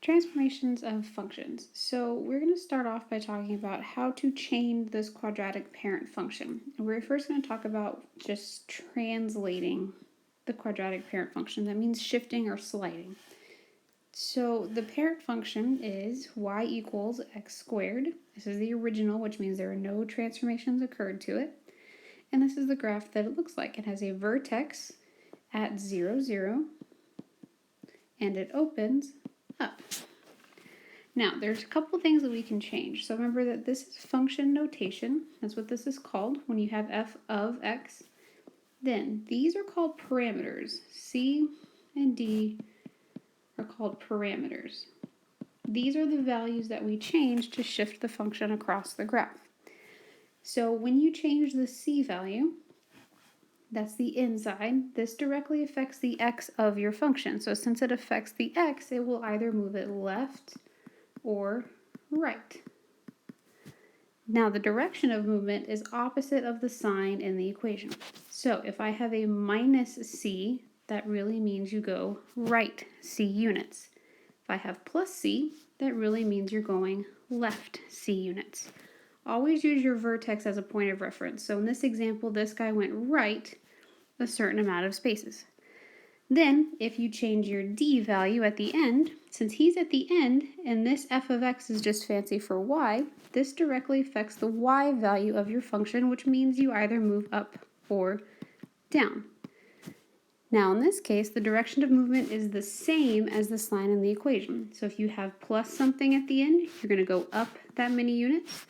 Transformations of functions. So we're going to start off by talking about how to change this quadratic parent function. And we're first going to talk about just translating the quadratic parent function. That means shifting or sliding. So the parent function is y equals x squared. This is the original, which means there are no transformations occurred to it. And this is the graph that it looks like. It has a vertex at 0, 0, and it opens up. Now, there's a couple things that we can change. So remember that this is function notation. That's what this is called when you have f of x. Then these are called parameters. C and D are called parameters. These are the values that we change to shift the function across the graph. So when you change the C value, that's the inside, this directly affects the x of your function. So since it affects the x, it will either move it left or right. Now the direction of movement is opposite of the sign in the equation. So if I have a minus c, that really means you go right c units. If I have plus c, that really means you're going left c units. Always use your vertex as a point of reference. So in this example, this guy went right a certain amount of spaces. Then, if you change your d value at the end, since he's at the end, and this f of x is just fancy for y, this directly affects the y value of your function, which means you either move up or down. Now, in this case, the direction of movement is the same as this line in the equation. So if you have plus something at the end, you're going to go up that many units.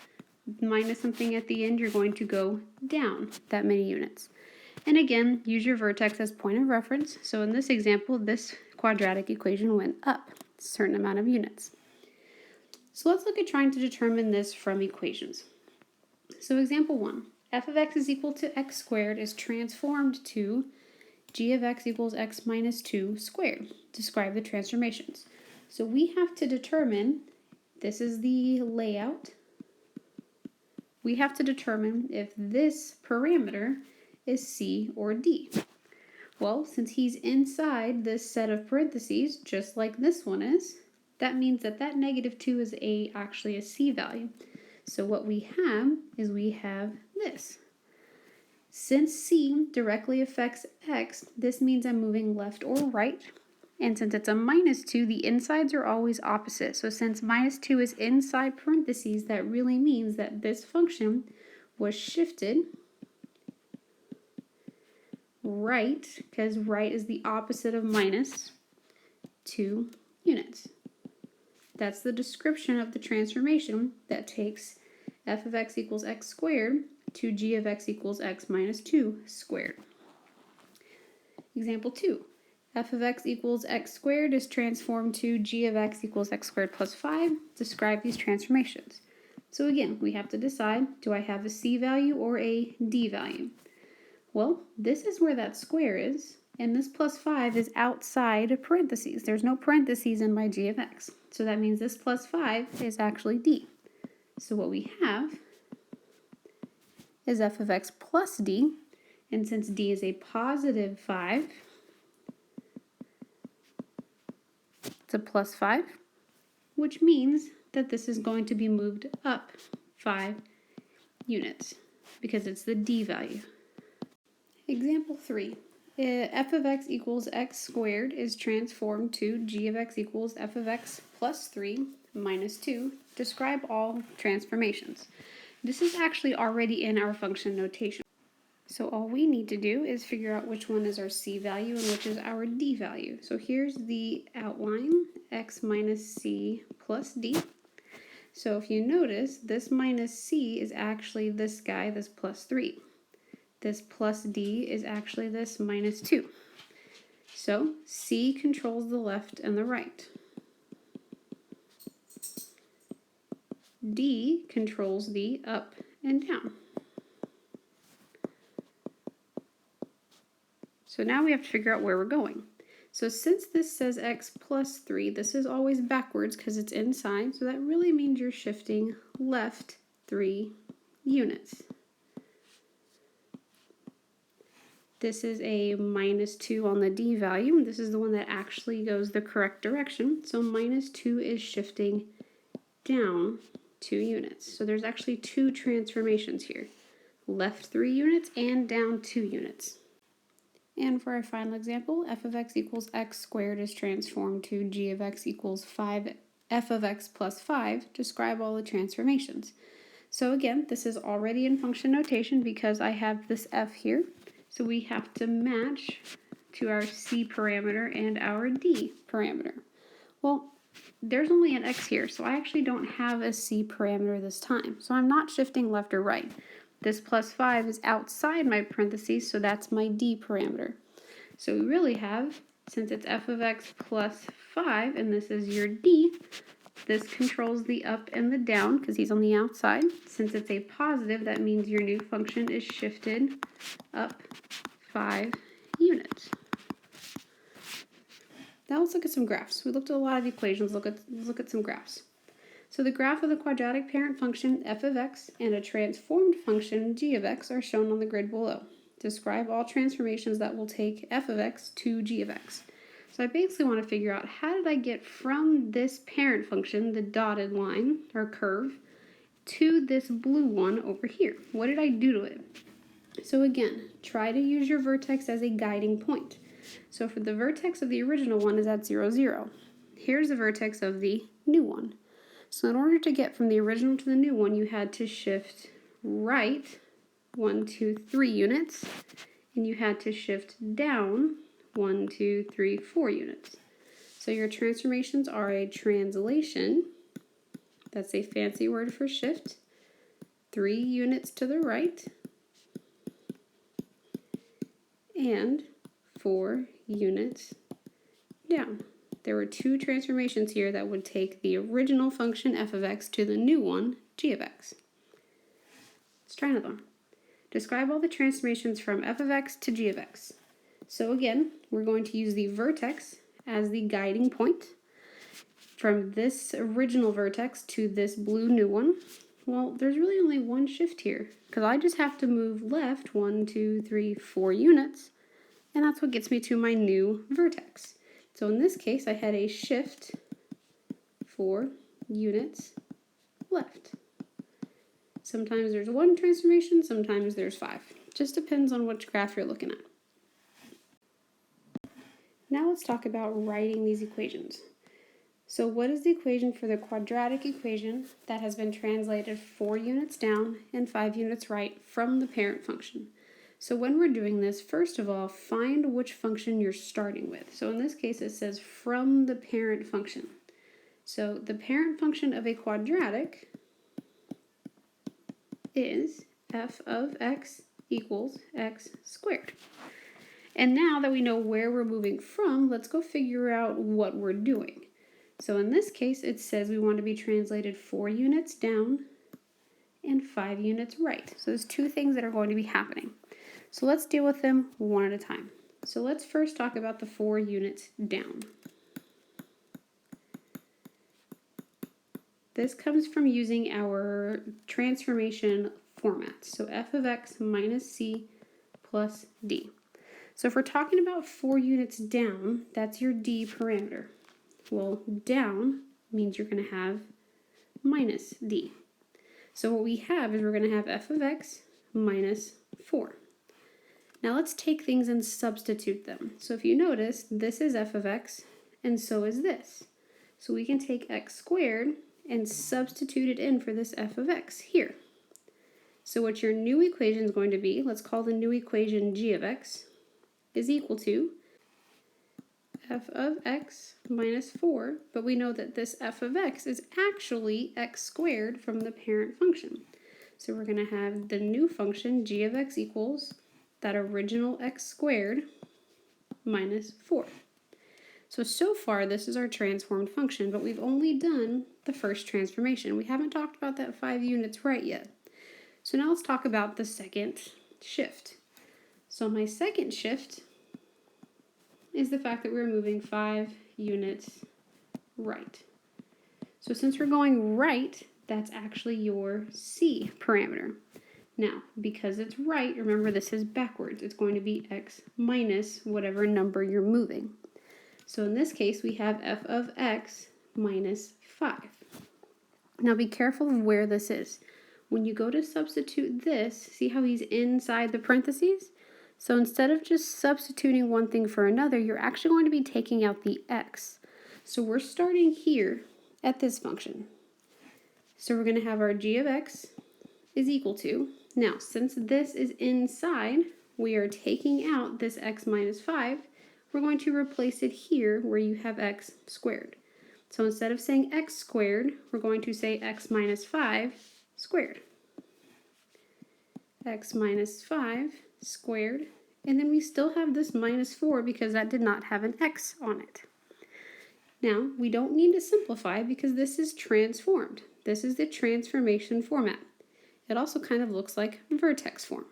Minus something at the end, you're going to go down that many units. And again, use your vertex as point of reference. So in this example, this quadratic equation went up a certain amount of units. So let's look at trying to determine this from equations. So example 1, f of x is equal to x squared is transformed to g of x equals x minus 2 squared. Describe the transformations. So we have to determine, this is the layout, we have to determine if this parameter is C or D. Well, since he's inside this set of parentheses, just like this one is, that means that that negative 2 is actually a C value. So what we have this. Since C directly affects x, this means I'm moving left or right. And since it's a minus 2, the insides are always opposite. So since minus 2 is inside parentheses, that really means that this function was shifted right, because right is the opposite of minus 2 units. That's the description of the transformation that takes f of x equals x squared to g of x equals x minus 2 squared. Example 2. F of x equals x squared is transformed to g of x equals x squared plus 5. Describe these transformations. So again, we have to decide, do I have a c value or a d value? Well, this is where that square is, and this plus 5 is outside of parentheses. There's no parentheses in my g of x. So that means this plus 5 is actually d. So what we have is f of x plus d, and since d is a positive 5, it's a plus 5, which means that this is going to be moved up 5 units because it's the d value. Example 3. F of x equals x squared is transformed to g of x equals f of x plus 3 minus 2. Describe all transformations. This is actually already in our function notation. So all we need to do is figure out which one is our c value and which is our d value. So here's the outline, x minus c plus d. So if you notice, this minus c is actually this guy, this plus 3. This plus d is actually this minus 2. So c controls the left and the right. D controls the up and down. So now we have to figure out where we're going. So since this says x plus 3, this is always backwards because it's inside, so that really means you're shifting left 3 units. This is a -2 on the D value. This is the one that actually goes the correct direction. So -2 is shifting down 2 units. So there's actually 2 transformations here. Left 3 units and down 2 units. And for our final example, f of x equals x squared is transformed to g of x equals 5 f of x plus 5. Describe all the transformations. So again, this is already in function notation because I have this f here. So we have to match to our c parameter and our d parameter. Well, there's only an x here, so I actually don't have a c parameter this time. So I'm not shifting left or right. This plus 5 is outside my parentheses, so that's my d parameter. So we really have, since it's f of x plus 5, and this is your d, this controls the up and the down because he's on the outside. Since it's a positive, that means your new function is shifted up 5 units. Now let's look at some graphs. We looked at a lot of equations. Let's look at some graphs. So the graph of the quadratic parent function f of x and a transformed function g of x are shown on the grid below. Describe all transformations that will take f of x to g of x. So I basically want to figure out how did I get from this parent function, the dotted line or curve, to this blue one over here. What did I do to it? So again, try to use your vertex as a guiding point. So for the vertex of the original one is at 0, 0. Here's the vertex of the new one. So in order to get from the original to the new one, you had to shift right 1, 2, 3 units, and you had to shift down 1, 2, 3, 4 units. So your transformations are a translation, that's a fancy word for shift, 3 units to the right, and 4 units down. There were 2 transformations here that would take the original function f of x to the new one, g of x. Let's try another one. Describe all the transformations from f of x to g of x. So again, we're going to use the vertex as the guiding point. From this original vertex to this blue new one, well, there's really only one shift here, because I just have to move left 1, 2, 3, 4 units, and that's what gets me to my new vertex. So in this case, I had a shift 4 units left. Sometimes there's 1 transformation, sometimes there's 5. Just depends on which graph you're looking at. Now let's talk about writing these equations. So what is the equation for the quadratic equation that has been translated 4 units down and 5 units right from the parent function? So when we're doing this, first of all, find which function you're starting with. So in this case, it says from the parent function. So the parent function of a quadratic is f of x equals x squared. And now that we know where we're moving from, let's go figure out what we're doing. So in this case, it says we want to be translated 4 units down and 5 units right. So there's 2 things that are going to be happening. So let's deal with them one at a time. So let's first talk about the 4 units down. This comes from using our transformation format. So f of x minus c plus d. So if we're talking about 4 units down, that's your d parameter. Well, down means you're going to have minus d. So what we have is we're going to have f of x minus 4. Now let's take things and substitute them. So if you notice, this is f of x, and so is this. So we can take x squared and substitute it in for this f of x here. So what your new equation is going to be, let's call the new equation g of x, is equal to f of x minus 4, but we know that this f of x is actually x squared from the parent function. So we're going to have the new function g of x equals that original x squared minus 4. So far this is our transformed function, but we've only done the first transformation. We haven't talked about that 5 units right yet. So now let's talk about the second shift. So my second shift is the fact that we're moving 5 units right. So since we're going right, that's actually your c parameter. Now, because it's right, remember this is backwards. It's going to be x minus whatever number you're moving. So in this case, we have f of x minus 5. Now be careful of where this is. When you go to substitute this, see how he's inside the parentheses? So instead of just substituting one thing for another, you're actually going to be taking out the x. So we're starting here at this function. So we're going to have our g of x is equal to, now since this is inside, we are taking out this x minus 5. We're going to replace it here where you have x squared. So instead of saying x squared, we're going to say x minus 5 squared. X minus 5 squared. And then we still have this minus 4 because that did not have an x on it. Now, we don't need to simplify because this is transformed. This is the transformation format. It also kind of looks like vertex form.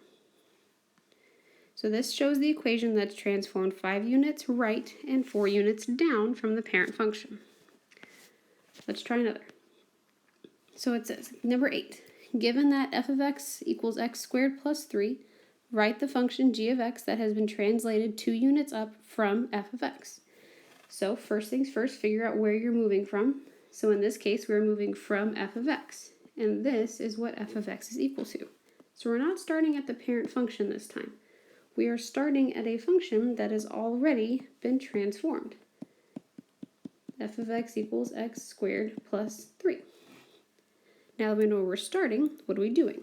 So this shows the equation that's transformed 5 units right and 4 units down from the parent function. Let's try another. So it says, number 8, given that f of x equals x squared plus 3, write the function g of x that has been translated 2 units up from f of x. So first things first, figure out where you're moving from. So in this case, we're moving from f of x, and this is what f of x is equal to. So we're not starting at the parent function this time. We are starting at a function that has already been transformed. F of x equals x squared plus 3. Now that we know where we're starting, what are we doing?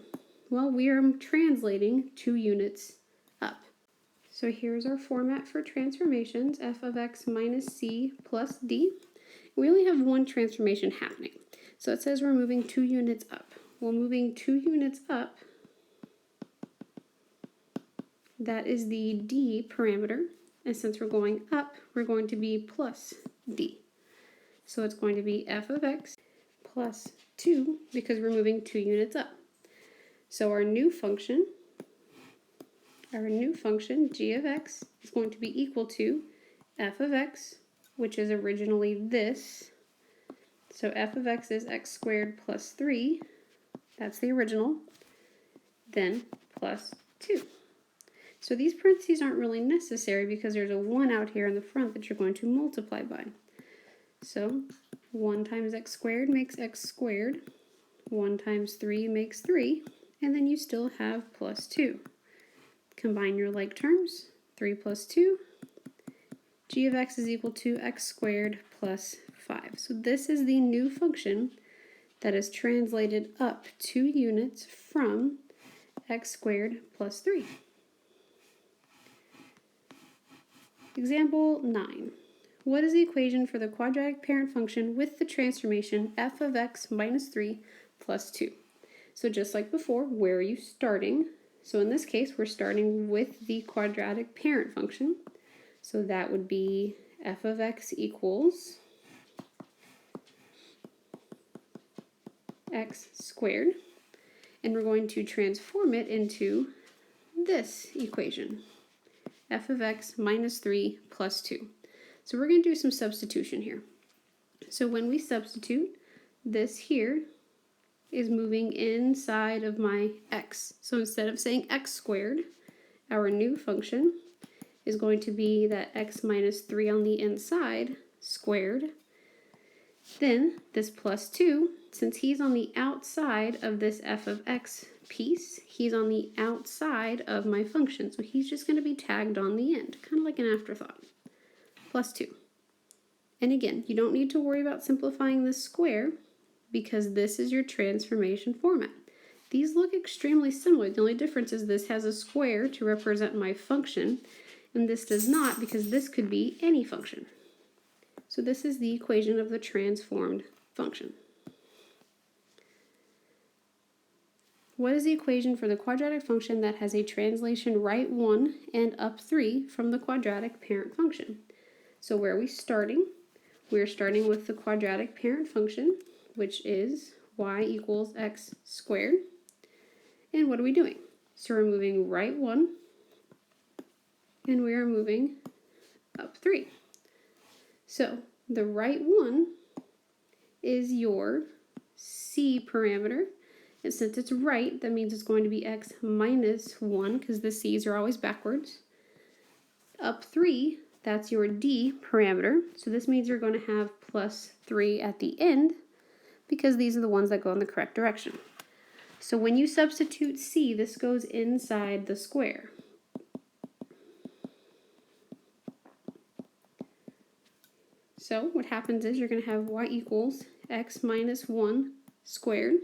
Well, we are translating 2 units up. So here's our format for transformations, f of x minus c plus d. We only have one transformation happening. So it says we're moving 2 units up. Well, moving 2 units up, that is the d parameter. And since we're going up, we're going to be plus d. So it's going to be f of x plus 2 because we're moving 2 units up. So our new function, g of x, is going to be equal to f of x, which is originally this. So f of x is x squared plus 3. That's the original. Then plus 2. So these parentheses aren't really necessary because there's a 1 out here in the front that you're going to multiply by. So 1 times x squared makes x squared. 1 times 3 makes 3. And then you still have plus 2. Combine your like terms. 3 plus 2. G of x is equal to x squared plus 5. So this is the new function that is translated up 2 units from x squared plus 3. Example 9. What is the equation for the quadratic parent function with the transformation f of x minus 3 plus 2? So just like before, where are you starting? So in this case, we're starting with the quadratic parent function. So that would be f of x equals x squared. And we're going to transform it into this equation, f of x minus 3 plus 2. So we're going to do some substitution here. So when we substitute, this here is moving inside of my x. So instead of saying x squared, our new function is going to be that x minus 3 on the inside squared. Then this plus 2, since he's on the outside of this f of x piece, he's on the outside of my function. So he's just going to be tagged on the end, kind of like an afterthought. Plus 2. And again, you don't need to worry about simplifying this square because this is your transformation format. These look extremely similar. The only difference is this has a square to represent my function, and this does not because this could be any function. So this is the equation of the transformed function. What is the equation for the quadratic function that has a translation right 1 and up 3 from the quadratic parent function? So where are we starting? We're starting with the quadratic parent function, which is y equals x squared. And what are we doing? So we're moving right 1, and we are moving up 3. So the right 1 is your c parameter, And since it's right, that means it's going to be x minus 1, because the c's are always backwards. Up 3, that's your d parameter. So this means you're going to have plus 3 at the end, because these are the ones that go in the correct direction. So when you substitute c, this goes inside the square. So what happens is you're going to have y equals x minus 1 squared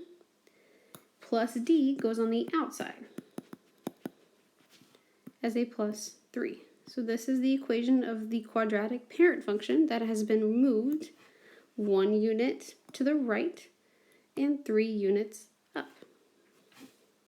plus d goes on the outside as a plus 3. So this is the equation of the quadratic parent function that has been moved 1 unit to the right and 3 units